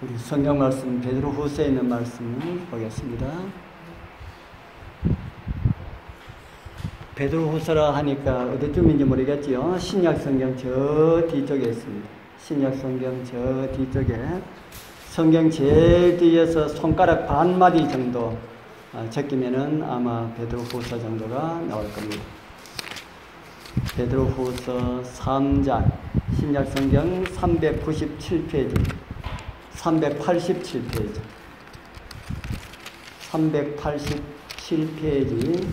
우리 성경 말씀 베드로후서에 있는 말씀을 보겠습니다. 베드로후서라 하니까 어디쯤인지 모르겠지요. 신약 성경 저 뒤쪽에 있습니다. 신약 성경 저 뒤쪽에 성경 제일 뒤에서 손가락 반마디 정도 적기면은 아마 베드로후서 정도가 나올 겁니다. 베드로후서 3장 신약 성경 397페이지 387페이지 387페이지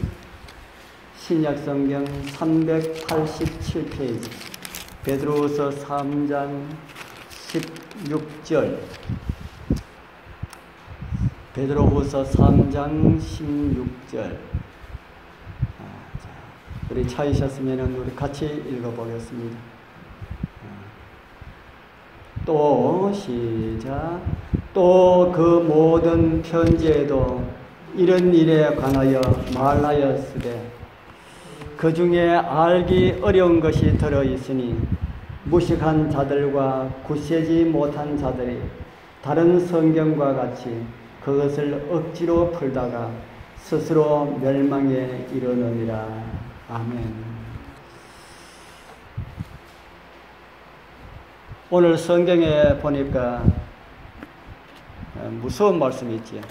신약성경 387페이지 베드로후서 3장 16절 베드로후서 3장 16절 우리 찾으셨으면 우리 같이 읽어보겠습니다. 또 시작. 또 그 모든 편지에도 이런 일에 관하여 말하였으되 그 중에 알기 어려운 것이 들어있으니 무식한 자들과 굳세지 못한 자들이 다른 성경과 같이 그것을 억지로 풀다가 스스로 멸망에 이르느니라. 아멘. 오늘 성경에 보니까 무서운 말씀이 있지요.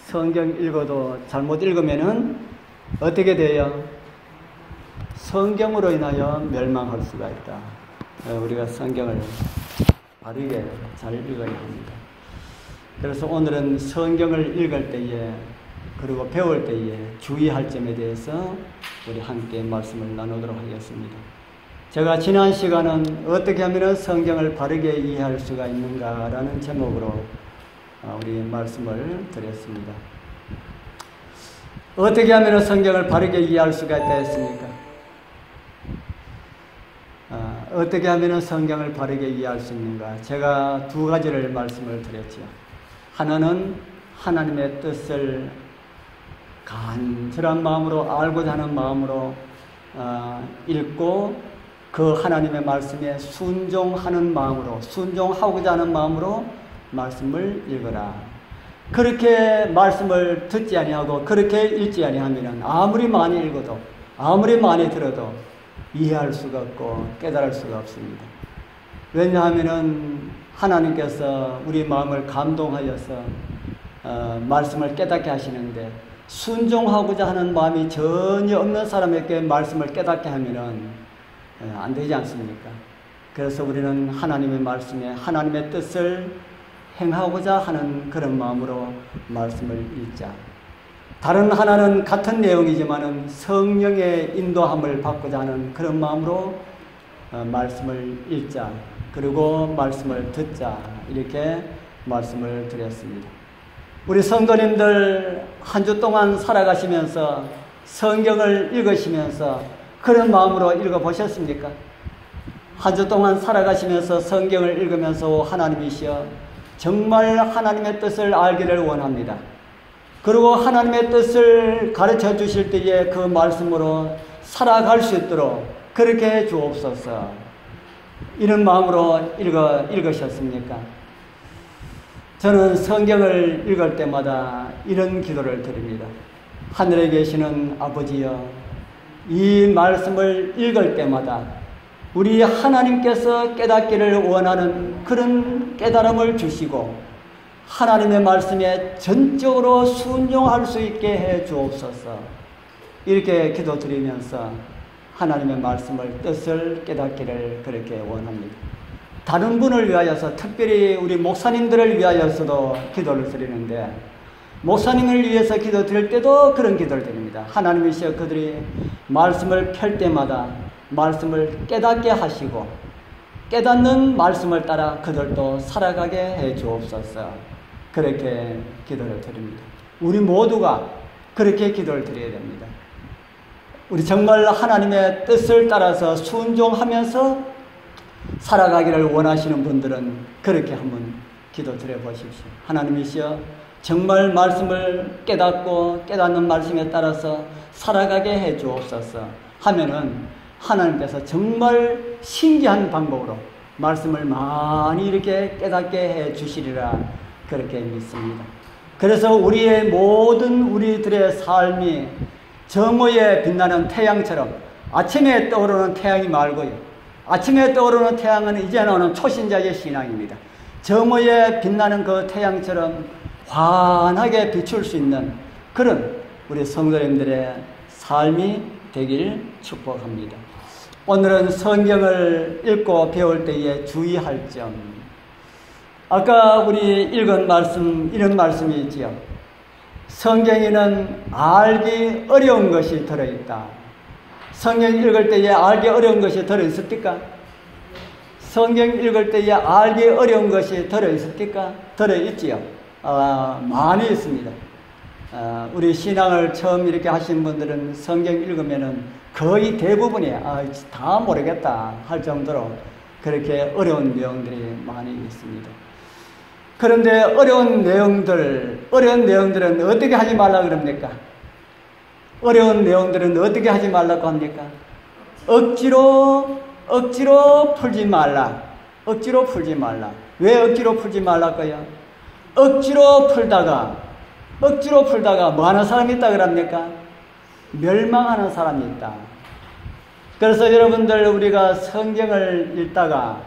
성경 읽어도 잘못 읽으면은 어떻게 돼요? 성경으로 인하여 멸망할 수가 있다. 우리가 성경을 바르게 잘 읽어야 합니다. 그래서 오늘은 성경을 읽을 때에 그리고 배울 때에 주의할 점에 대해서 우리 함께 말씀을 나누도록 하겠습니다. 제가 지난 시간은 어떻게 하면 성경을 바르게 이해할 수가 있는가라는 제목으로 우리 말씀을 드렸습니다. 어떻게 하면 성경을 바르게 이해할 수가 있다 했습니까? 어떻게 하면 성경을 바르게 이해할 수 있는가? 제가 두 가지를 말씀을 드렸죠. 하나는 하나님의 뜻을 간절한 마음으로 알고자 하는 마음으로 읽고 그 하나님의 말씀에 순종하는 마음으로 순종하고자 하는 마음으로 말씀을 읽어라. 그렇게 말씀을 듣지 아니하고 그렇게 읽지 아니하면 아무리 많이 읽어도 아무리 많이 들어도 이해할 수가 없고 깨달을 수가 없습니다. 왜냐하면 하나님께서 우리 마음을 감동하여서 말씀을 깨닫게 하시는데 순종하고자 하는 마음이 전혀 없는 사람에게 말씀을 깨닫게 하면은 안 되지 않습니까? 그래서 우리는 하나님의 말씀에 하나님의 뜻을 행하고자 하는 그런 마음으로 말씀을 읽자. 다른 하나는 같은 내용이지만은 성령의 인도함을 받고자 하는 그런 마음으로 말씀을 읽자. 그리고 말씀을 듣자. 이렇게 말씀을 드렸습니다. 우리 성도님들 한 주 동안 살아가시면서 성경을 읽으시면서 그런 마음으로 읽어보셨습니까? 한 주 동안 살아가시면서 성경을 읽으면서 하나님이시여 정말 하나님의 뜻을 알기를 원합니다. 그리고 하나님의 뜻을 가르쳐 주실 때에 그 말씀으로 살아갈 수 있도록 그렇게 해 주옵소서. 이런 마음으로 읽으셨습니까? 저는 성경을 읽을 때마다 이런 기도를 드립니다. 하늘에 계시는 아버지여, 이 말씀을 읽을 때마다 우리 하나님께서 깨닫기를 원하는 그런 깨달음을 주시고 하나님의 말씀에 전적으로 순종할 수 있게 해 주옵소서. 이렇게 기도드리면서 하나님의 말씀을 뜻을 깨닫기를 그렇게 원합니다. 다른 분을 위하여서 특별히 우리 목사님들을 위하여서도 기도를 드리는데 목사님을 위해서 기도 드릴 때도 그런 기도를 드립니다. 하나님이시여 그들이 말씀을 펼 때마다 말씀을 깨닫게 하시고 깨닫는 말씀을 따라 그들도 살아가게 해 주옵소서. 그렇게 기도를 드립니다. 우리 모두가 그렇게 기도를 드려야 됩니다. 우리 정말 하나님의 뜻을 따라서 순종하면서 살아가기를 원하시는 분들은 그렇게 한번 기도 드려 보십시오. 하나님이시여 정말 말씀을 깨닫고 깨닫는 말씀에 따라서 살아가게 해 주옵소서 하면은 하나님께서 정말 신기한 방법으로 말씀을 많이 이렇게 깨닫게 해 주시리라 그렇게 믿습니다. 그래서 우리들의 삶이 정오에 빛나는 태양처럼 아침에 떠오르는 태양이 말고요. 아침에 떠오르는 태양은 이제는 초신자의 신앙입니다. 정오에 빛나는 그 태양처럼 환하게 비출 수 있는 그런 우리 성도님들의 삶이 되길 축복합니다. 오늘은 성경을 읽고 배울 때에 주의할 점. 아까 우리 읽은 말씀, 이런 말씀이 있지요. 성경에는 알기 어려운 것이 들어있다. 성경 읽을 때에 알기 어려운 것이 들어있습니까? 성경 읽을 때에 알기 어려운 것이 들어있습니까? 들어있지요. 많이 있습니다. 우리 신앙을 처음 이렇게 하신 분들은 성경 읽으면은 거의 대부분이 다 모르겠다 할 정도로 그렇게 어려운 내용들이 많이 있습니다. 그런데 어려운 내용들은 어떻게 하지 말라 그럽니까? 어려운 내용들은 어떻게 하지 말라고 합니까? 억지로 풀지 말라. 억지로 풀지 말라. 왜 억지로 풀지 말라고요? 억지로 풀다가 뭐 하는 사람이 있다 그럽니까? 멸망하는 사람이 있다. 그래서 여러분들 우리가 성경을 읽다가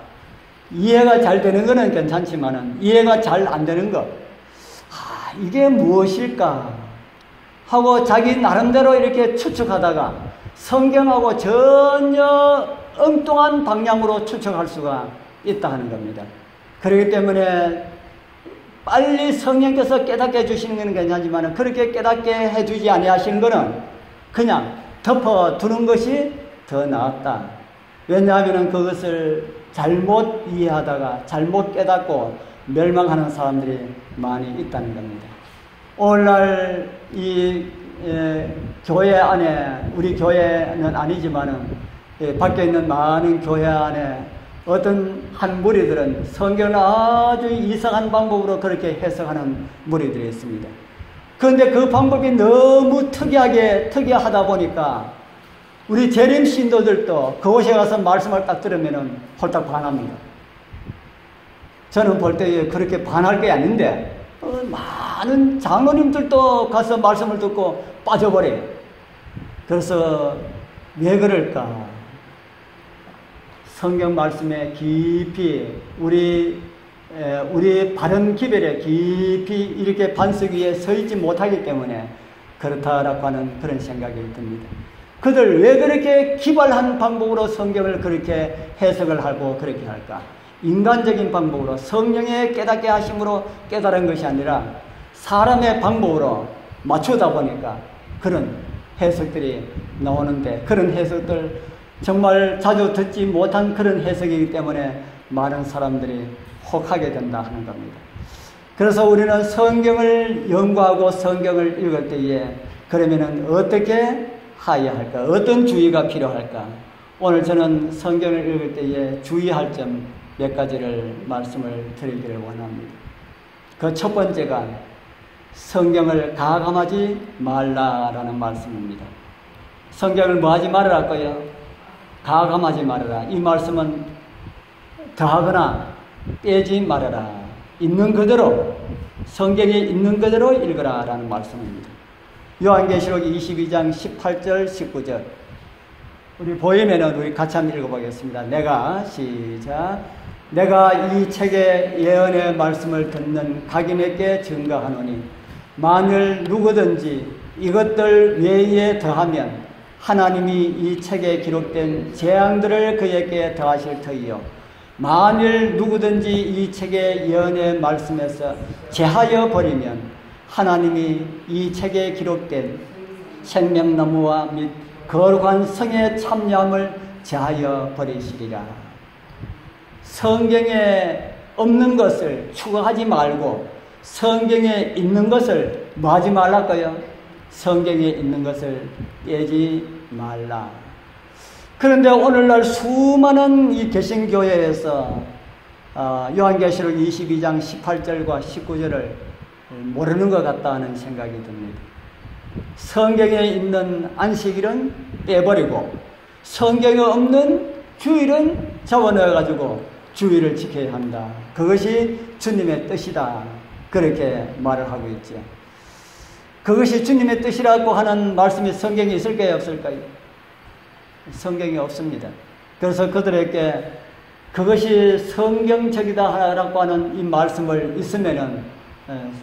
이해가 잘 되는 거는 괜찮지만은 이해가 잘 안 되는 것, 이게 무엇일까 하고 자기 나름대로 이렇게 추측하다가 성경하고 전혀 엉뚱한 방향으로 추측할 수가 있다 하는 겁니다. 그렇기 때문에 빨리 성령께서 깨닫게 해주시는 것은 괜찮지만 그렇게 깨닫게 해주지 아니하시는 것은 그냥 덮어두는 것이 더 낫다. 왜냐하면 그것을 잘못 이해하다가 잘못 깨닫고 멸망하는 사람들이 많이 있다는 겁니다. 오늘날 교회 안에, 우리 교회는 아니지만은 밖에 있는 많은 교회 안에 어떤 한 무리들은 성경을 아주 이상한 방법으로 그렇게 해석하는 무리들이 있습니다. 그런데 그 방법이 너무 특이하다 보니까 우리 재림 신도들도 그곳에 가서 말씀을 딱 들으면은 홀딱 반합니다. 저는 볼 때 그렇게 반할 게 아닌데 많은 장로님들도 가서 말씀을 듣고 빠져버려요. 그래서 왜 그럴까? 성경 말씀에 깊이 우리 바른 기별에 깊이 이렇게 반석 위에 서 있지 못하기 때문에 그렇다라고 하는 그런 생각이 듭니다. 그들 왜 그렇게 기발한 방법으로 성경을 그렇게 해석을 하고 그렇게 할까? 인간적인 방법으로 성령의 깨닫게 하심으로 깨달은 것이 아니라 사람의 방법으로 맞추다 보니까 그런 해석들이 나오는데, 그런 해석들 정말 자주 듣지 못한 그런 해석이기 때문에 많은 사람들이 혹하게 된다 하는 겁니다. 그래서 우리는 성경을 연구하고 성경을 읽을 때에 그러면은 어떻게 해야 할까? 어떤 주의가 필요할까? 오늘 저는 성경을 읽을 때에 주의할 점 몇 가지를 말씀을 드리기를 원합니다. 그 첫 번째가 성경을 가감하지 말라라는 말씀입니다. 성경을 뭐 하지 말으라고요? 가감하지 말아라. 이 말씀은 더하거나 빼지 말아라. 있는 그대로, 성경에 있는 그대로 읽으라 라는 말씀입니다. 요한계시록 22장 18절 19절 우리 보이면은 우리 같이 한번 읽어보겠습니다. 내가 이 책의 예언의 말씀을 듣는 각인에게 증거하노니 만일 누구든지 이것들 외에 더하면 하나님이 이 책에 기록된 재앙들을 그에게 더하실 터이요 만일 누구든지 이 책의 예언의 말씀에서 제하여 버리면 하나님이 이 책에 기록된 생명나무와 및 거룩한 성의 참여함을 제하여 버리시리라. 성경에 없는 것을 추구하지 말고 성경에 있는 것을 뭐 하지 말라고요? 성경에 있는 것을 빼지 말라. 그런데 오늘날 수많은 이 개신교회에서 요한계시록 22장 18절과 19절을 모르는 것 같다 하는 생각이 듭니다. 성경에 있는 안식일은 빼버리고 성경에 없는 주일은 잡아넣어가지고 주의를 지켜야 한다. 그것이 주님의 뜻이다. 그렇게 말을 하고 있죠. 그것이 주님의 뜻이라고 하는 말씀이 성경에 있을까요? 없을까요? 성경이 없습니다. 그래서 그들에게 그것이 성경적이다라고 하는 이 말씀을 있으면은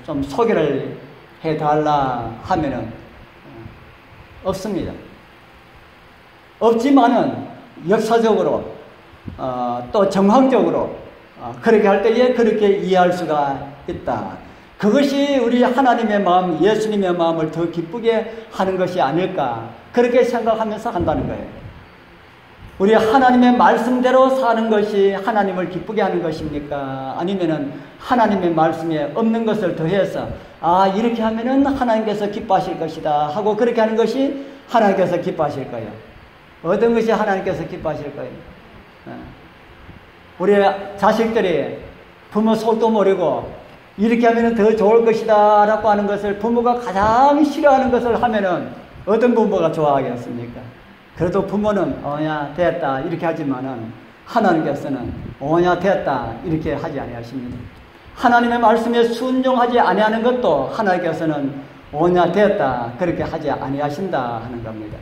좀 소개를 해달라 하면은 없습니다. 없지만은 역사적으로 또 정황적으로 그렇게 할 때에 그렇게 이해할 수가 있다. 그것이 우리 하나님의 마음, 예수님의 마음을 더 기쁘게 하는 것이 아닐까 그렇게 생각하면서 한다는 거예요. 우리 하나님의 말씀대로 사는 것이 하나님을 기쁘게 하는 것입니까? 아니면은 하나님의 말씀에 없는 것을 더해서 이렇게 하면은 하나님께서 기뻐하실 것이다 하고 그렇게 하는 것이 하나님께서 기뻐하실 거예요. 어떤 것이 하나님께서 기뻐하실 거예요? 우리 자식들이 부모 속도 모르고 이렇게 하면 더 좋을 것이다 라고 하는 것을 부모가 가장 싫어하는 것을 하면은 어떤 부모가 좋아하겠습니까? 그래도 부모는 야 됐다 이렇게 하지만은 하나님께서는 야 됐다 이렇게 하지 아니하십니다. 하나님의 말씀에 순종하지 아니하는 것도 하나님께서는 야 됐다 그렇게 하지 아니하신다 하는 겁니다.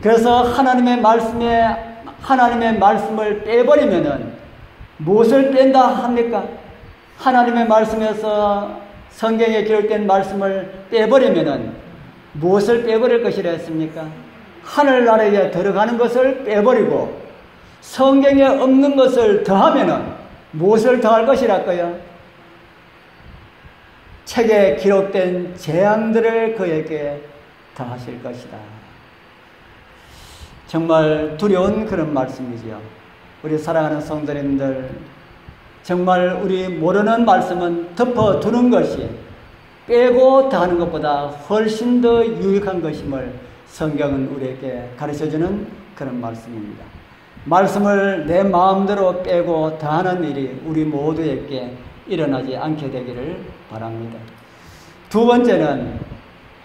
그래서 하나님의 말씀을 빼버리면은 무엇을 뺀다 합니까? 하나님의 말씀에서 성경에 기록된 말씀을 빼버리면은 무엇을 빼버릴 것이라 했습니까? 하늘나라에 들어가는 것을 빼버리고 성경에 없는 것을 더하면은 무엇을 더할 것이랄까요? 책에 기록된 재앙들을 그에게 더하실 것이다. 정말 두려운 그런 말씀이지요. 우리 사랑하는 성도님들, 정말 우리 모르는 말씀은 덮어두는 것이 빼고 더하는 것보다 훨씬 더 유익한 것임을 성경은 우리에게 가르쳐주는 그런 말씀입니다. 말씀을 내 마음대로 빼고 더하는 일이 우리 모두에게 일어나지 않게 되기를 바랍니다. 두 번째는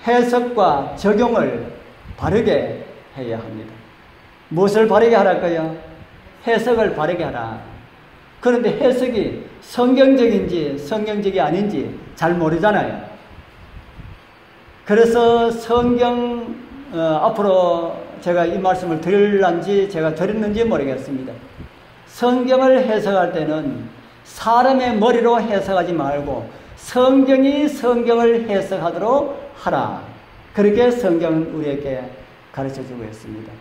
해석과 적용을 바르게 해야 합니다. 무엇을 바르게 하랄까요? 해석을 바르게 하라. 그런데 해석이 성경적인지 성경적이 아닌지 잘 모르잖아요. 그래서 성경 앞으로 제가 이 말씀을 드릴런지 제가 드렸는지 모르겠습니다. 성경을 해석할 때는 사람의 머리로 해석하지 말고 성경이 성경을 해석하도록 하라. 그렇게 성경은 우리에게 가르쳐주고 있습니다.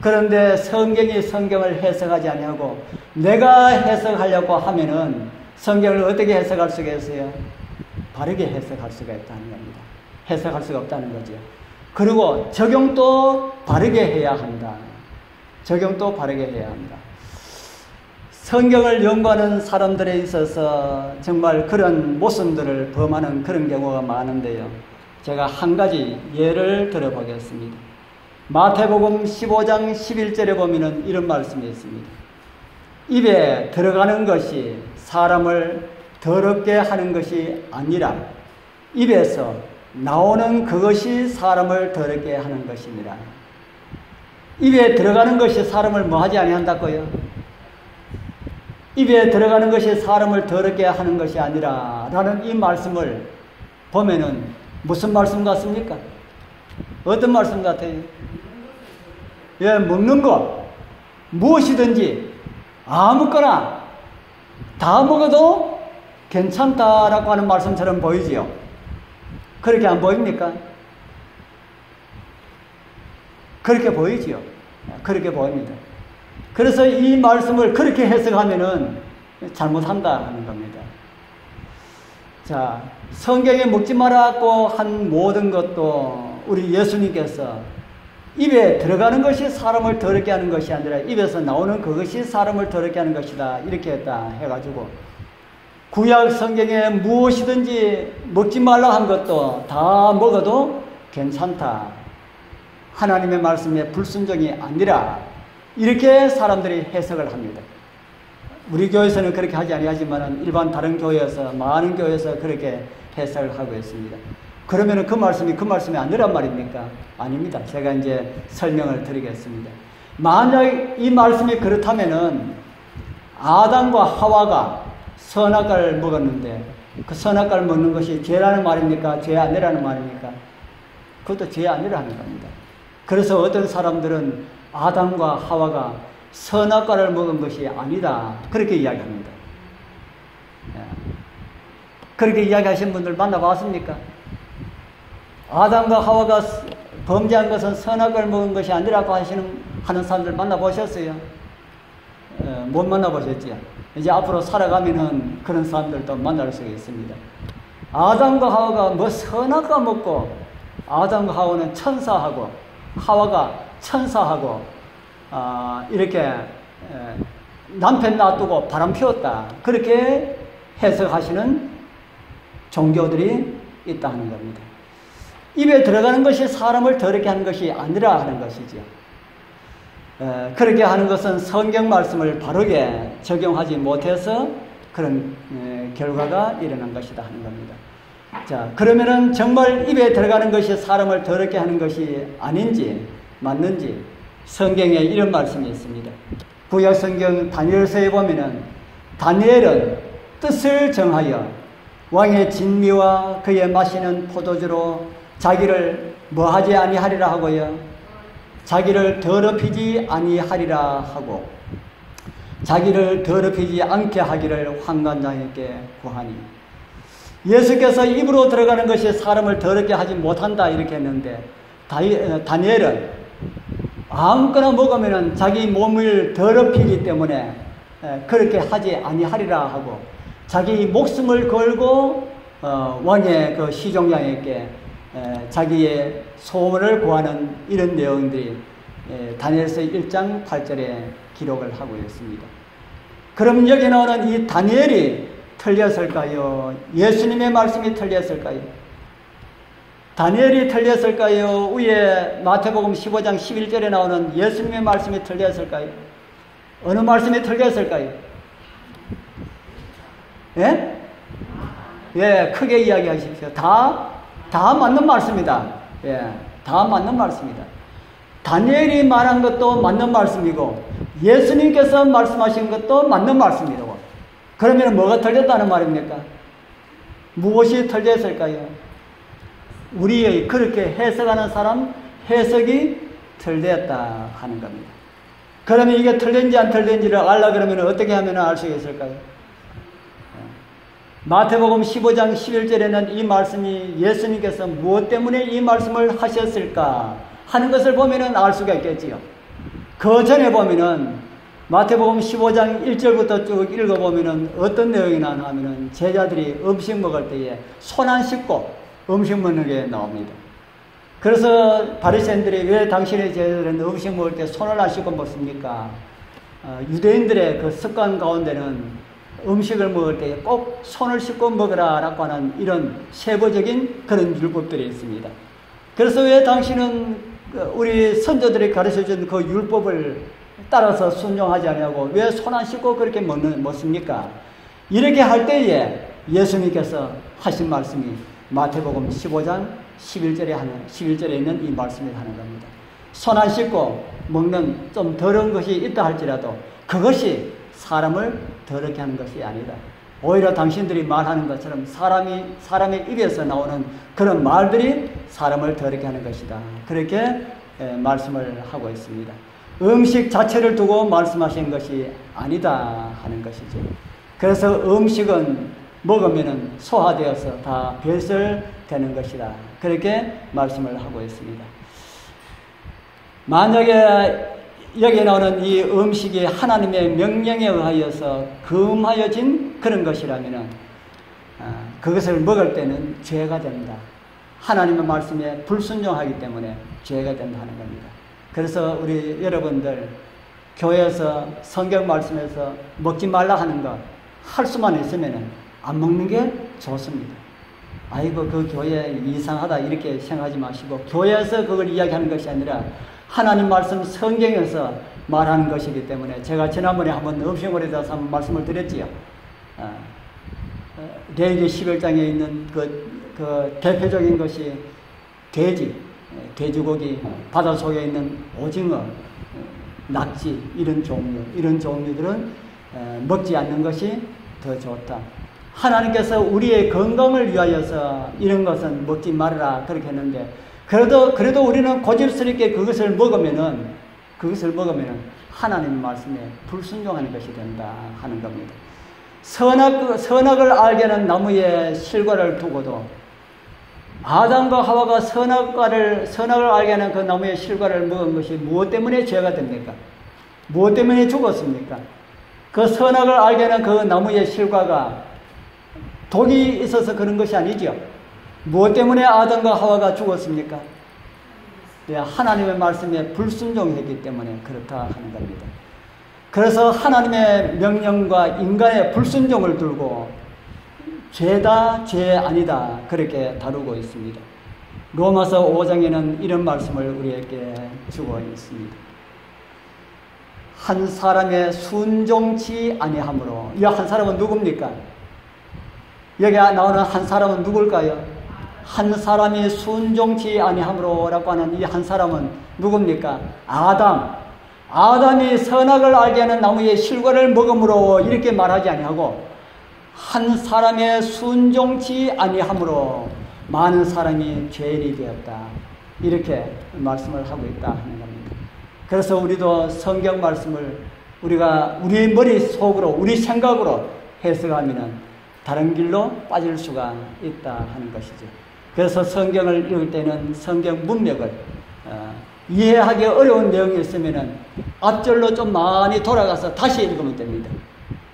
그런데 성경이 성경을 해석하지 아니하고 내가 해석하려고 하면은 성경을 어떻게 해석할 수가 있어요? 바르게 해석할 수가 있다는 겁니다. 해석할 수가 없다는 거죠. 그리고 적용도 바르게 해야 한다. 적용도 바르게 해야 한다. 성경을 연구하는 사람들에 있어서 정말 그런 모순들을 범하는 그런 경우가 많은데요. 제가 한 가지 예를 들어보겠습니다. 마태복음 15장 11절에 보면은 이런 말씀이 있습니다. 입에 들어가는 것이 사람을 더럽게 하는 것이 아니라 입에서 나오는 그것이 사람을 더럽게 하는 것이니라. 입에 들어가는 것이 사람을 뭐하지 아니한다고요? 입에 들어가는 것이 사람을 더럽게 하는 것이 아니라 라는 이 말씀을 보면은 무슨 말씀 같습니까? 어떤 말씀 같아요? 먹는 것 무엇이든지 아무거나 다 먹어도 괜찮다라고 하는 말씀처럼 보이지요. 그렇게 안 보입니까? 그렇게 보이지요. 그렇게 보입니다. 그래서 이 말씀을 그렇게 해석하면은 잘못한다 하는 겁니다. 자, 성경에 먹지 말라고 한 모든 것도 우리 예수님께서 입에 들어가는 것이 사람을 더럽게 하는 것이 아니라 입에서 나오는 그것이 사람을 더럽게 하는 것이다. 이렇게 했다 해가지고 구약 성경에 무엇이든지 먹지 말라 한 것도 다 먹어도 괜찮다. 하나님의 말씀에 불순종이 아니라 이렇게 사람들이 해석을 합니다. 우리 교회에서는 그렇게 하지 아니하지만 일반 다른 교회에서 많은 교회에서 그렇게 해석을 하고 있습니다. 그러면 그 말씀이 아니란 말입니까? 아닙니다. 제가 이제 설명을 드리겠습니다. 만약 이 말씀이 그렇다면은 아담과 하와가 선악과를 먹었는데 그 선악과를 먹는 것이 죄라는 말입니까? 죄 아니라는 말입니까? 그것도 죄 아니라는 겁니다. 그래서 어떤 사람들은 아담과 하와가 선악과를 먹은 것이 아니다, 그렇게 이야기합니다. 그렇게 이야기하신 분들 만나봤습니까? 아담과 하와가 범죄한 것은 선악과를 먹은 것이 아니라고 하는 사람들 만나보셨어요? 못 만나보셨지요? 이제 앞으로 살아가면은 그런 사람들도 만날 수 있습니다. 아담과 하와가 뭐 선악과 먹고, 아담과 하와는 천사하고 하와가 천사하고 이렇게 남편 놔두고 바람 피웠다, 그렇게 해석하시는 종교들이 있다 하는 겁니다. 입에 들어가는 것이 사람을 더럽게 하는 것이 아니라 하는 것이죠. 그렇게 하는 것은 성경 말씀을 바르게 적용하지 못해서 그런 결과가 일어난 것이다 하는 겁니다. 자, 그러면은 정말 입에 들어가는 것이 사람을 더럽게 하는 것이 아닌지 맞는지 성경에 이런 말씀이 있습니다. 구약 성경 다니엘서에 보면은 다니엘은 뜻을 정하여 왕의 진미와 그의 마시는 포도주로 자기를 뭐하지 아니하리라 하고요, 자기를 더럽히지 아니하리라 하고 자기를 더럽히지 않게 하기를 환관장에게 구하니, 예수께서 입으로 들어가는 것이 사람을 더럽게 하지 못한다 이렇게 했는데 다니엘은 아무거나 먹으면 자기 몸을 더럽히기 때문에 그렇게 하지 아니하리라 하고 자기 목숨을 걸고 왕의 그 시종장에게 자기의 소원을 구하는 이런 내용들이 다니엘서 1장 8절에 기록을 하고 있습니다. 그럼 여기 나오는 이 다니엘이 틀렸을까요? 예수님의 말씀이 틀렸을까요? 다니엘이 틀렸을까요? 위에 마태복음 15장 11절에 나오는 예수님의 말씀이 틀렸을까요? 어느 말씀이 틀렸을까요? 예? 예, 크게 이야기하십시오. 다 맞는 말씀이다. 예, 다 맞는 말씀이다. 다니엘이 말한 것도 맞는 말씀이고 예수님께서 말씀하신 것도 맞는 말씀이라고. 그러면 뭐가 틀렸다는 말입니까? 무엇이 틀렸을까요? 우리의 그렇게 해석하는 사람 해석이 틀렸다 하는 겁니다. 그러면 이게 틀린지 안 틀린지를 알라 그러면 어떻게 하면 알 수 있을까요? 마태복음 15장 11절에는 이 말씀이 예수님께서 무엇 때문에 이 말씀을 하셨을까 하는 것을 보면은 알 수가 있겠지요. 그 전에 보면은 마태복음 15장 1절부터 쭉 읽어보면은 어떤 내용이 나오냐 하면은 제자들이 음식 먹을 때에 손 안 씻고 음식 먹는 게 나옵니다. 그래서 바리새인들이 왜 당신의 제자들은 음식 먹을 때 손을 안 씻고 먹습니까? 유대인들의 그 습관 가운데는 음식을 먹을 때 꼭 손을 씻고 먹으라 라고 하는 이런 세부적인 그런 율법들이 있습니다. 그래서 왜 당신은 우리 선조들이 가르쳐준 그 율법을 따라서 순종하지 않냐고, 왜 손 안 씻고 그렇게 먹습니까? 이렇게 할 때에 예수님께서 하신 말씀이 마태복음 15장 11절에 있는 이 말씀을 하는 겁니다. 손 안 씻고 먹는 좀 더러운 것이 있다 할지라도 그것이 사람을 더럽게 하는 것이 아니다. 오히려 당신들이 말하는 것처럼 사람의 입에서 나오는 그런 말들이 사람을 더럽게 하는 것이다. 그렇게 말씀을 하고 있습니다. 음식 자체를 두고 말씀하신 것이 아니다 하는 것이죠. 그래서 음식은 먹으면 소화되어서 다 배설되는 것이다. 그렇게 말씀을 하고 있습니다. 만약에 여기 나오는 이 음식이 하나님의 명령에 의하여서 금하여진 그런 것이라면 그것을 먹을 때는 죄가 된다. 하나님의 말씀에 불순종하기 때문에 죄가 된다 하는 겁니다. 그래서 우리 여러분들 교회에서 성경 말씀에서 먹지 말라 하는 거 할 수만 있으면 안 먹는 게 좋습니다. 아이고 그 교회 이상하다 이렇게 생각하지 마시고, 교회에서 그걸 이야기하는 것이 아니라 하나님 말씀 성경에서 말하는 것이기 때문에, 제가 지난번에 한번 음식물에 대해서 한번 말씀을 드렸지요. 레위기 11장에 있는 그 대표적인 것이 돼지고기, 바다 속에 있는 오징어, 낙지 이런 종류들은 먹지 않는 것이 더 좋다. 하나님께서 우리의 건강을 위하여서 이런 것은 먹지 말아라 그렇게 했는데 그래도 우리는 고집스럽게 그것을 먹으면은 하나님 말씀에 불순종하는 것이 된다 하는 겁니다. 선악을 알게 하는 나무의 실과를 두고도 아담과 하와가 선악을 알게 하는 그 나무의 실과를 먹은 것이 무엇 때문에 죄가 됩니까? 무엇 때문에 죽었습니까? 그 선악을 알게 하는 그 나무의 실과가 독이 있어서 그런 것이 아니죠. 무엇 때문에 아담과 하와가 죽었습니까? 네, 하나님의 말씀에 불순종했기 때문에 그렇다 하는 겁니다. 그래서 하나님의 명령과 인간의 불순종을 두고 죄다, 죄 아니다 그렇게 다루고 있습니다. 로마서 5장에는 이런 말씀을 우리에게 주고 있습니다. 한 사람의 순종치 아니함으로. 이 한 사람은 누굽니까? 여기 나오는 한 사람은 누굴까요? 한 사람이 순종치 아니함으로 라고 하는 이 한 사람은 누굽니까? 아담이 선악을 알게 하는 나무의 실과를 먹음으로 이렇게 말하지 아니하고 한 사람의 순종치 아니함으로 많은 사람이 죄인이 되었다. 이렇게 말씀을 하고 있다 하는 겁니다. 그래서 우리도 성경 말씀을 우리가 우리 머릿속으로 우리 생각으로 해석하면은 다른 길로 빠질 수가 있다 하는 것이죠. 그래서 성경을 읽을 때는 성경 문맥을 이해하기 어려운 내용이 있으면은 앞절로 좀 많이 돌아가서 다시 읽으면 됩니다.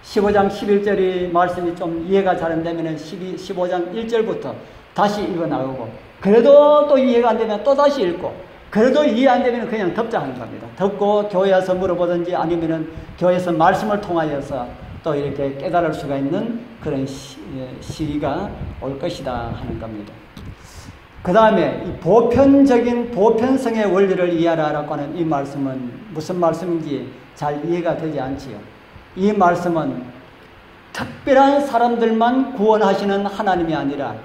15장 11절이 말씀이 좀 이해가 잘 안 되면은 15장 1절부터 다시 읽어 나오고 그래도 또 이해가 안 되면 또 다시 읽고 그래도 이해 안 되면 그냥 덮자 하는 겁니다. 덮고 교회 와서 물어보든지 아니면은 교회에서 말씀을 통하여서 또 이렇게 깨달을 수가 있는 그런 시기가 올 것이다 하는 겁니다. 그 다음에 이 보편성의 원리를 이해하라라고 하는 이 말씀은 무슨 말씀인지 잘 이해가 되지 않지요. 이 말씀은 특별한 사람들만 구원하시는 하나님이 아니라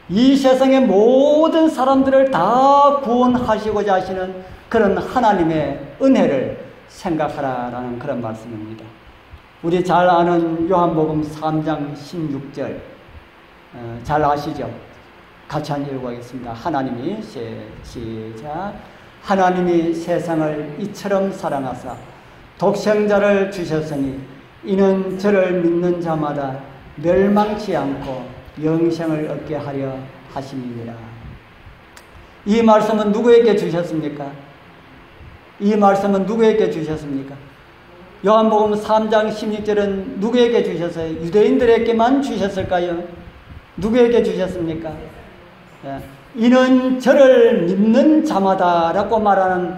이 세상의 모든 사람들을 다 구원하시고자 하시는 그런 하나님의 은혜를 생각하라라는 그런 말씀입니다. 우리 잘 아는 요한복음 3장 16절 잘 아시죠? 같이 한번 읽어보겠습니다. 하나님이 시작. 하나님이 세상을 이처럼 사랑하사 독생자를 주셨으니 이는 저를 믿는 자마다 멸망치 않고 영생을 얻게 하려 하심이니라. 이 말씀은 누구에게 주셨습니까? 이 말씀은 누구에게 주셨습니까? 요한복음 3장 16절은 누구에게 주셨어요? 유대인들에게만 주셨을까요? 누구에게 주셨습니까? 이는 저를 믿는 자마다 라고 말하는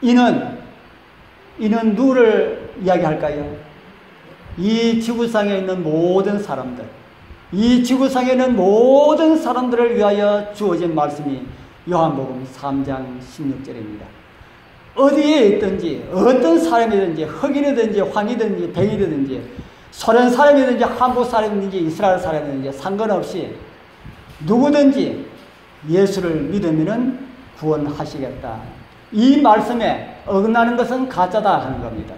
이는 누구를 이야기할까요? 이 지구상에 있는 모든 사람들, 이 지구상에 있는 모든 사람들을 위하여 주어진 말씀이 요한복음 3장 16절입니다. 어디에 있든지 어떤 사람이든지 흑인이든지 황이든지 백이든지 소련 사람이든지 한국 사람이든지 이스라엘 사람이든지 상관없이 누구든지 예수를 믿으면 구원하시겠다. 이 말씀에 어긋나는 것은 가짜다 하는 겁니다.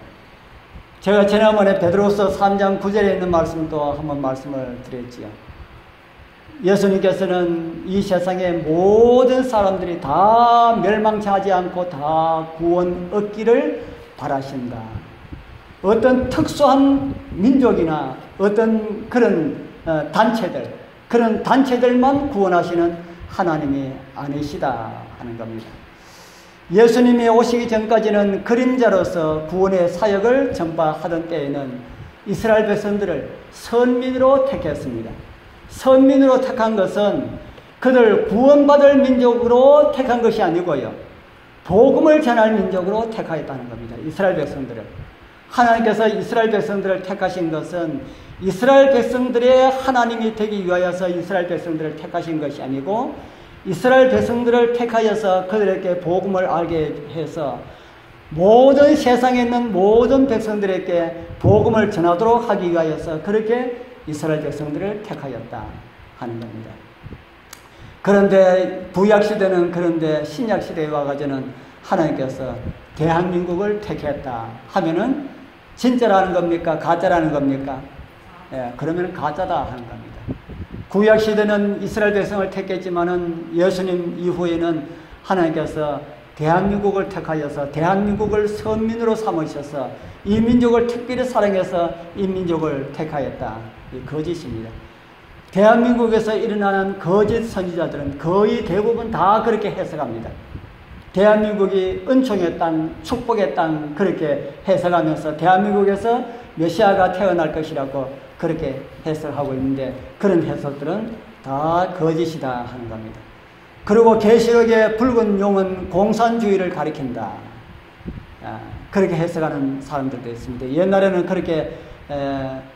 제가 지난번에 베드로서 3장 9절에 있는 말씀도 한번 말씀을 드렸지요. 예수님께서는 이 세상의 모든 사람들이 다 멸망하지 않고 다 구원 얻기를 바라신다. 어떤 특수한 민족이나 어떤 그런 단체들, 그런 단체들만 구원하시는 하나님이 아니시다 하는 겁니다. 예수님이 오시기 전까지는 그림자로서 구원의 사역을 전파하던 때에는 이스라엘 백성들을 선민으로 택했습니다. 선민으로 택한 것은 그들 구원받을 민족으로 택한 것이 아니고요. 복음을 전할 민족으로 택하였다는 겁니다. 이스라엘 백성들을. 하나님께서 이스라엘 백성들을 택하신 것은 이스라엘 백성들의 하나님이 되기 위하여서 이스라엘 백성들을 택하신 것이 아니고 이스라엘 백성들을 택하여서 그들에게 복음을 알게 해서 모든 세상에 있는 모든 백성들에게 복음을 전하도록 하기 위하여서 그렇게 이스라엘 백성들을 택하였다 하는 겁니다. 그런데 구약시대는 그런데 신약시대에 와가지고는 하나님께서 대한민국을 택했다 하면은 진짜라는 겁니까? 가짜라는 겁니까? 예, 그러면 가짜다 하는 겁니다. 구약 시대는 이스라엘 백성을 택했지만은 예수님 이후에는 하나님께서 대한민국을 택하여서 대한민국을 선민으로 삼으셔서 이 민족을 특별히 사랑해서 이 민족을 택하였다. 이 거짓입니다. 대한민국에서 일어나는 거짓 선지자들은 거의 대부분 다 그렇게 해석합니다. 대한민국이 은총의 땅, 축복의 땅 그렇게 해석하면서 대한민국에서 메시아가 태어날 것이라고 그렇게 해석하고 있는데 그런 해석들은 다 거짓이다 하는 겁니다. 그리고 계시록의 붉은 용은 공산주의를 가리킨다. 그렇게 해석하는 사람들도 있습니다. 옛날에는 그렇게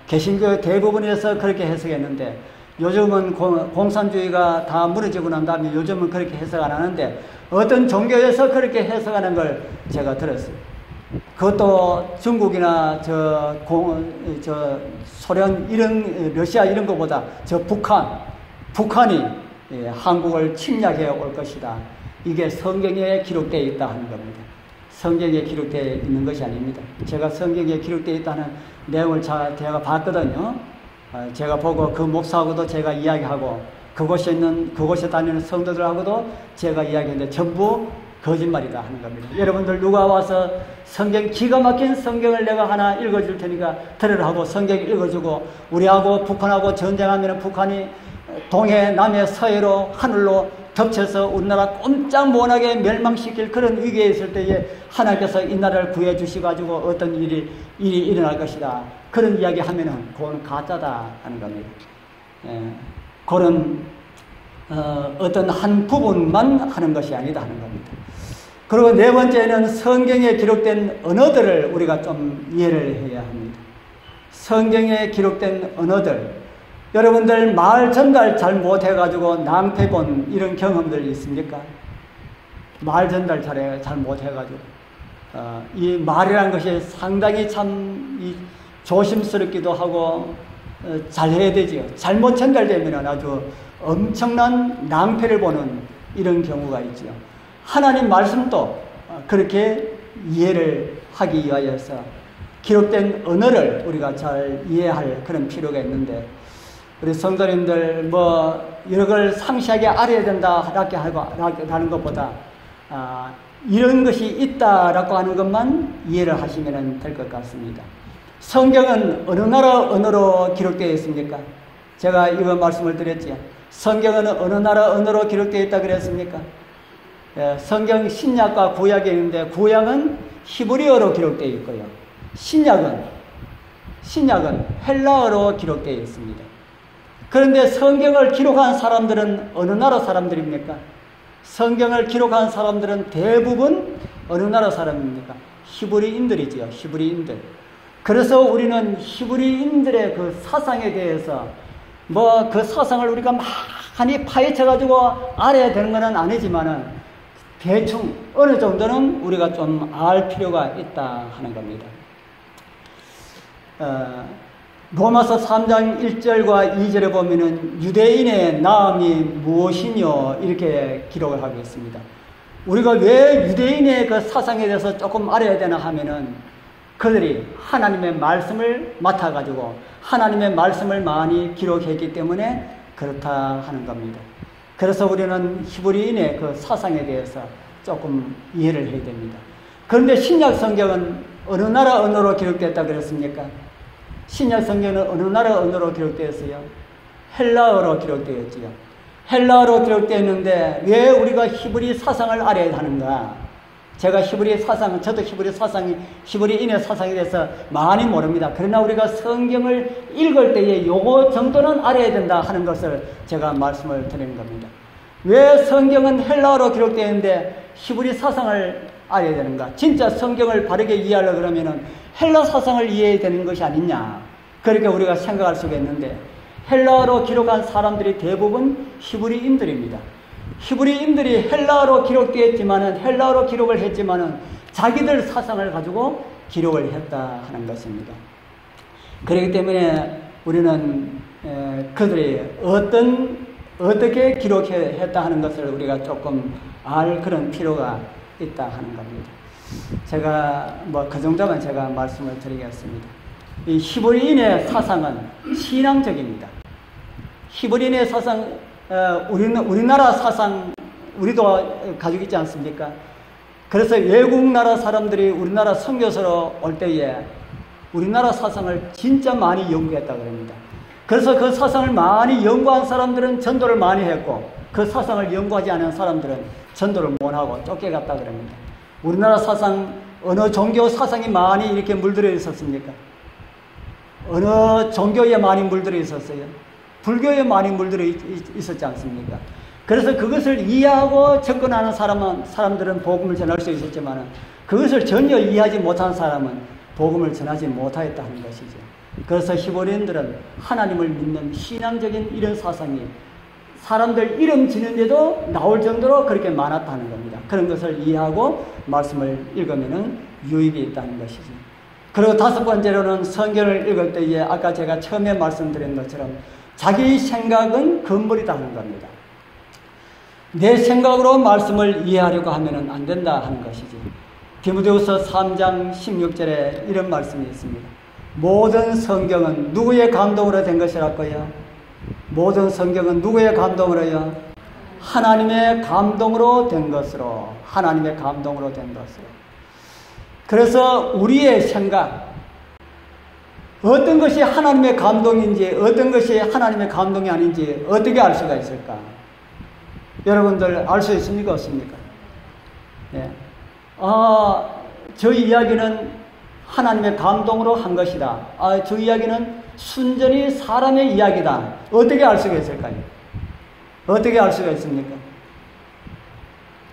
개신교 대부분에서 그렇게 해석했는데 요즘은 공산주의가 다 무너지고 난 다음에 요즘은 그렇게 해석 안 하는데 어떤 종교에서 그렇게 해석하는 걸 제가 들었어요. 그것도 중국이나 소련 이런 러시아 이런 것보다 북한이 한국을 침략해 올 것이다. 이게 성경에 기록되어 있다 하는 겁니다. 성경에 기록되어 있는 것이 아닙니다. 제가 성경에 기록되어 있다는 내용을 제가 봤거든요. 제가 보고 그 목사하고도 제가 이야기하고 그곳에 다니는 성도들하고도 제가 이야기했는데 전부 거짓말이다 하는 겁니다. 여러분들 누가 와서 기가 막힌 성경을 내가 하나 읽어줄 테니까 들으라고 성경 읽어주고 우리하고 북한하고 전쟁하면 북한이 동해, 남해, 서해로 하늘로 덮쳐서 우리나라 꼼짝 못하게 멸망시킬 그런 위기에 있을 때에 하나님께서 이 나라를 구해주시가지고 어떤 일이 일어날 것이다. 그런 이야기 하면은 그건 가짜다 하는 겁니다. 그런 어떤 한 부분만 하는 것이 아니다 하는 겁니다. 그리고 네 번째는 성경에 기록된 언어들을 우리가 좀 이해를 해야 합니다. 성경에 기록된 언어들. 여러분들 말 전달 잘 못해가지고 낭패 본 이런 경험들 있습니까? 말 전달 잘 못해가지고 이 말이라는 것이 상당히 참 조심스럽기도 하고 잘 해야 되지요. 잘못 전달되면 아주 엄청난 낭패를 보는 이런 경우가 있죠. 하나님 말씀도 그렇게 이해를 하기 위하여서 기록된 언어를 우리가 잘 이해할 그런 필요가 있는데 우리 성도님들 이런 걸 상세하게 알아야 된다라고 하는 것보다 이런 것이 있다라고 하는 것만 이해를 하시면 될 것 같습니다. 성경은 어느 나라 언어로 기록되어 있습니까? 제가 이번 말씀을 드렸지요. 성경은 어느 나라 언어로 기록되어 있다 그랬습니까? 성경 신약과 구약이 있는데 구약은 히브리어로 기록되어 있고요. 신약은 헬라어로 기록되어 있습니다. 그런데 성경을 기록한 사람들은 어느 나라 사람들입니까? 성경을 기록한 사람들은 대부분 어느 나라 사람입니까? 히브리인들이지요. 히브리인들. 그래서 우리는 히브리인들의 그 사상에 대해서 그 사상을 우리가 많이 파헤쳐가지고 알아야 되는 건 아니지만은 대충 어느 정도는 우리가 좀 알 필요가 있다 하는 겁니다. 로마서 3장 1절과 2절에 보면은 유대인의 나음이 무엇이뇨 이렇게 기록을 하고 있습니다. 우리가 왜 유대인의 그 사상에 대해서 조금 알아야 되나 하면은 그들이 하나님의 말씀을 맡아가지고 하나님의 말씀을 많이 기록했기 때문에 그렇다 하는 겁니다. 그래서 우리는 히브리인의 그 사상에 대해서 조금 이해를 해야 됩니다. 그런데 신약 성경은 어느 나라 언어로 기록됐다 그랬습니까? 신약 성경은 어느 나라 언어로 기록되었어요? 헬라어로 기록되었지요. 헬라어로 되었는데 왜 우리가 히브리 사상을 알아야 하는가? 제가 저도 히브리인의 사상에 대해서 많이 모릅니다. 그러나 우리가 성경을 읽을 때에 요거 정도는 알아야 된다 하는 것을 제가 말씀을 드리는 겁니다. 왜 성경은 헬라어로 기록되었는데 히브리 사상을 알아야 되는가? 진짜 성경을 바르게 이해하려고 그러면은 헬라 사상을 이해해야 되는 것이 아니냐? 그렇게 우리가 생각할 수가 있는데 헬라어로 기록한 사람들이 대부분 히브리인들입니다. 히브리인들이 헬라어로 기록을 했지만은 자기들 사상을 가지고 기록을 했다 하는 것입니다. 그렇기 때문에 우리는 그들이 어떻게 기록했다 하는 것을 우리가 조금 알 그런 필요가 있다 하는 겁니다. 제가 그 정도만 제가 말씀을 드리겠습니다. 이 히브리인의 사상은 신앙적입니다. 히브리인의 사상, 우리나라 사상, 우리도 가지고 있지 않습니까? 그래서 외국 나라 사람들이 우리나라 선교사로 올 때에 우리나라 사상을 진짜 많이 연구했다고 합니다. 그래서 그 사상을 많이 연구한 사람들은 전도를 많이 했고, 그 사상을 연구하지 않은 사람들은 전도를 못하고 쫓겨갔다고 합니다. 우리나라 사상, 어느 종교 사상이 많이 이렇게 물들어 있었습니까? 어느 종교에 많이 물들어 있었어요? 불교에 많이 물들어 있었지 않습니까? 그래서 그것을 이해하고 접근하는 사람들은 복음을 전할 수 있었지만, 그것을 전혀 이해하지 못한 사람은 복음을 전하지 못하였다는 것이죠. 그래서 히브리인들은 하나님을 믿는 신앙적인 이런 사상이 사람들 이름 지는데도 나올 정도로 그렇게 많았다는 겁니다. 그런 것을 이해하고 말씀을 읽으면 유익이 있다는 것이죠. 그리고 다섯 번째로는 성경을 읽을 때에 아까 제가 처음에 말씀드린 것처럼 자기 생각은 건물이다 하는 겁니다. 내 생각으로 말씀을 이해하려고 하면 안 된다 하는 것이지. 디모데후서 3장 16절에 이런 말씀이 있습니다. 모든 성경은 누구의 감동으로 된 것이라고요? 모든 성경은 누구의 감동으로요? 하나님의 감동으로 된 것으로. 하나님의 감동으로 된 것으로. 그래서 우리의 생각, 어떤 것이 하나님의 감동인지 어떤 것이 하나님의 감동이 아닌지 어떻게 알 수가 있을까? 여러분들 알 수 있습니까? 없습니까? 예. 저 이야기는 하나님의 감동으로 한 것이다. 저 이야기는 순전히 사람의 이야기다. 어떻게 알 수가 있을까요? 어떻게 알 수가 있습니까?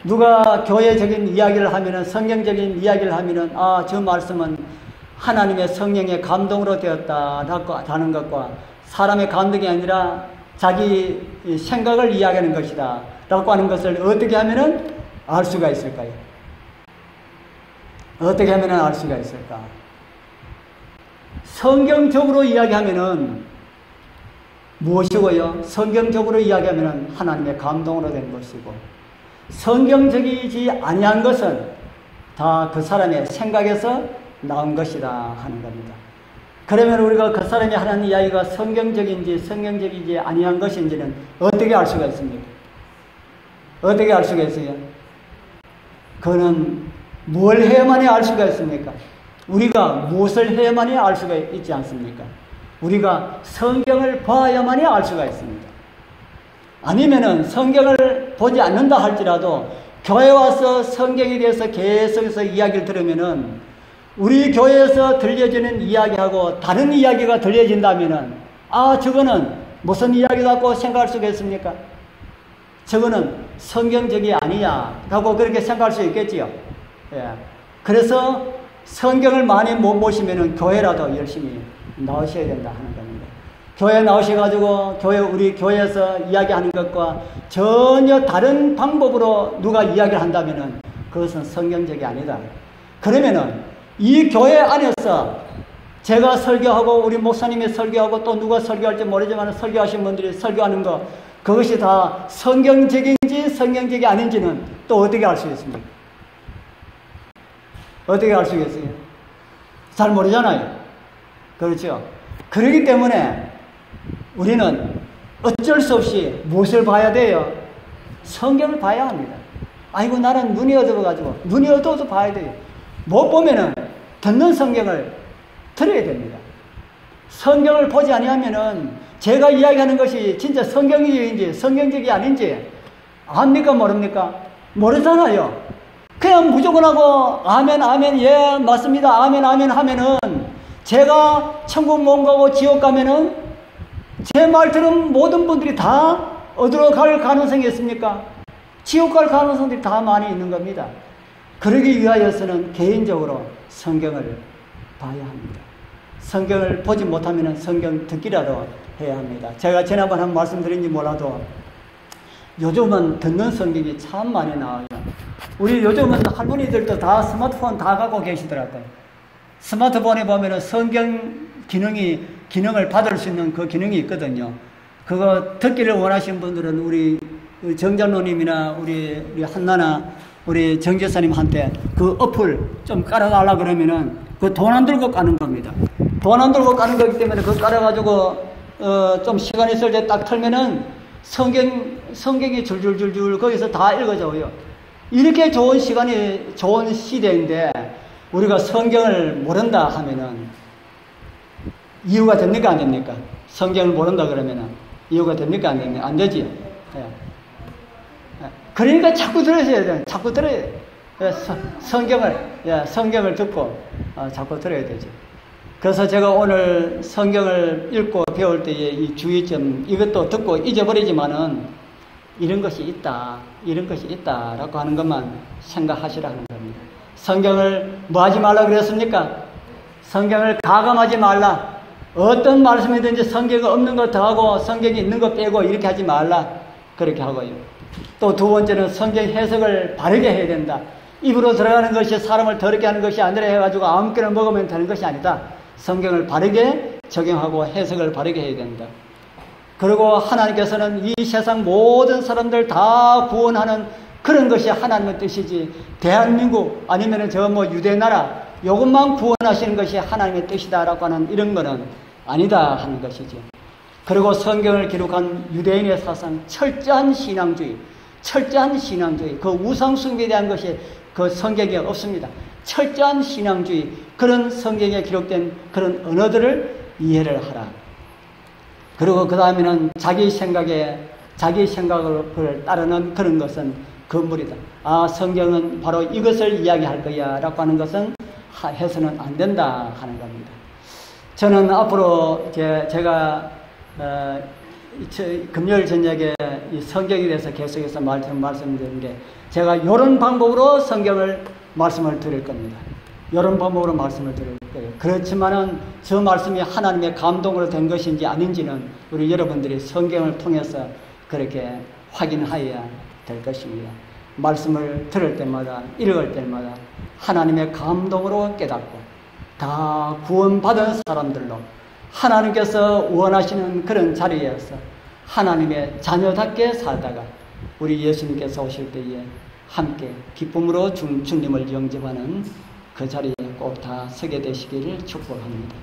누가 교회적인 이야기를 하면은, 성경적인 이야기를 하면은, 저 말씀은 하나님의 성령의 감동으로 되었다는 것과 사람의 감동이 아니라 자기 생각을 이야기하는 것이다 라고 하는 것을 어떻게 하면은 알 수가 있을까요? 어떻게 하면은 알 수가 있을까? 성경적으로 이야기하면은 무엇이고요? 성경적으로 이야기하면은 하나님의 감동으로 된 것이고, 성경적이지 아니한 것은 다 그 사람의 생각에서 나온 것이다 하는 겁니다. 그러면 우리가 그 사람이 하는 이야기가 성경적인지 성경적이지 아니한 것인지는 어떻게 알 수가 있습니까? 어떻게 알 수가 있어요? 그거는 뭘 해야만이 알 수가 있습니까? 우리가 무엇을 해야만이 알 수가 있지 않습니까? 우리가 성경을 봐야만이 알 수가 있습니다. 아니면은 성경을 보지 않는다 할지라도 교회 와서 성경에 대해서 계속해서 이야기를 들으면은 우리 교회에서 들려지는 이야기하고 다른 이야기가 들려진다면은 저거는 무슨 이야기라고 생각할 수가 있습니까? 저거는 성경적이 아니야 라고 그렇게 생각할 수 있겠지요. 예. 그래서 성경을 많이 못 모시면은 교회라도 열심히 나오셔야 된다 하는 겁니다. 교회 나오셔가지고 우리 교회에서 이야기하는 것과 전혀 다른 방법으로 누가 이야기를 한다면은 그것은 성경적이 아니다. 그러면은 이 교회 안에서 제가 설교하고 우리 목사님이 설교하고 또 누가 설교할지 모르지만 설교하신 분들이 설교하는 거, 그것이 다 성경적인지 성경적이 아닌지는 또 어떻게 알 수 있습니까? 어떻게 알 수 있겠어요? 잘 모르잖아요. 그렇죠? 그렇기 때문에 우리는 어쩔 수 없이 무엇을 봐야 돼요? 성경을 봐야 합니다. 아이고 나는 눈이 어두워가지고 눈이 어두워도 봐야 돼요. 못 보면은 듣는 성경을 들어야 됩니다. 성경을 보지 아니하면은 제가 이야기하는 것이 진짜 성경적인지 성경적이 아닌지 압니까 모릅니까? 모르잖아요. 그냥 무조건 하고 아멘 아멘 예 맞습니다 아멘 아멘 하면은 제가 천국 못 가고 지옥 가면은 제 말 들은 모든 분들이 다 어디로 갈 가능성이 있습니까? 지옥 갈 가능성들이 다 많이 있는 겁니다. 그러기 위하여서는 개인적으로 성경을 봐야 합니다. 성경을 보지 못하면 성경 듣기라도 해야 합니다. 제가 지난번 한 말씀드린지 몰라도 요즘은 듣는 성경이 참 많이 나와요. 우리 요즘은 할머니들도 다 스마트폰 다 갖고 계시더라고요. 스마트폰에 보면은 성경 기능을 받을 수 있는 그 기능이 있거든요. 그거 듣기를 원하시는 분들은 우리 정장로님이나 우리 한나나 우리 정재사님한테 그 어플 좀 깔아달라 그러면은 그 돈 안 들고 까는 겁니다. 돈 안 들고 까는 거기 때문에 그거 깔아가지고 좀 시간 있을 때 딱 틀면은 성경이 줄줄줄줄 거기서 다 읽어져요. 이렇게 좋은 시간이 좋은 시대인데 우리가 성경을 모른다 하면은 이유가 됩니까 안 됩니까? 성경을 모른다 그러면은 이유가 됩니까 안 됩니까? 안 되지. 예. 그러니까 자꾸 들으셔야 돼요. 자꾸 들어야 돼요. 성경을 듣고 자꾸 들어야 되죠. 그래서 제가 오늘 성경을 읽고 배울 때의 이 주의점, 이것도 듣고 잊어버리지만은 이런 것이 있다라고 하는 것만 생각하시라는 겁니다. 성경을 뭐 하지 말라 그랬습니까? 성경을 가감하지 말라. 어떤 말씀이든지 성경이 없는 거 더하고 성경이 있는 거 빼고 이렇게 하지 말라. 그렇게 하고요. 또 두 번째는 성경 해석을 바르게 해야 된다. 입으로 들어가는 것이 사람을 더럽게 하는 것이 아니라 해가지고 아무거나 먹으면 되는 것이 아니다. 성경을 바르게 적용하고 해석을 바르게 해야 된다. 그리고 하나님께서는 이 세상 모든 사람들 다 구원하는 그런 것이 하나님의 뜻이지, 대한민국 아니면 저 뭐 유대나라 이것만 구원하시는 것이 하나님의 뜻이다라고 하는 이런 거는 아니다 하는 것이죠. 그리고 성경을 기록한 유대인의 사상, 철저한 신앙주의, 그 우상 숭배에 대한 것이 그 성경에 없습니다. 철저한 신앙주의, 그런 성경에 기록된 그런 언어들을 이해를 하라. 그리고 그 다음에는 자기 생각을 따르는 그런 것은 건물이다. 성경은 바로 이것을 이야기할 거야 라고 하는 것은 해서는 안 된다 하는 겁니다. 저는 앞으로 제가 금요일 저녁에 이 성경에 대해서 계속해서 말씀드리는 게, 제가 이런 방법으로 성경을 말씀을 드릴 겁니다. 이런 방법으로 말씀을 드릴 거예요. 그렇지만은 저 말씀이 하나님의 감동으로 된 것인지 아닌지는 우리 여러분들이 성경을 통해서 그렇게 확인하여야 될 것입니다. 말씀을 들을 때마다, 읽을 때마다 하나님의 감동으로 깨닫고 다 구원받은 사람들로 하나님께서 원하시는 그런 자리에서 하나님의 자녀답게 살다가 우리 예수님께서 오실 때에 함께 기쁨으로 주님을 영접하는 그 자리에 꼭 다 서게 되시기를 축복합니다.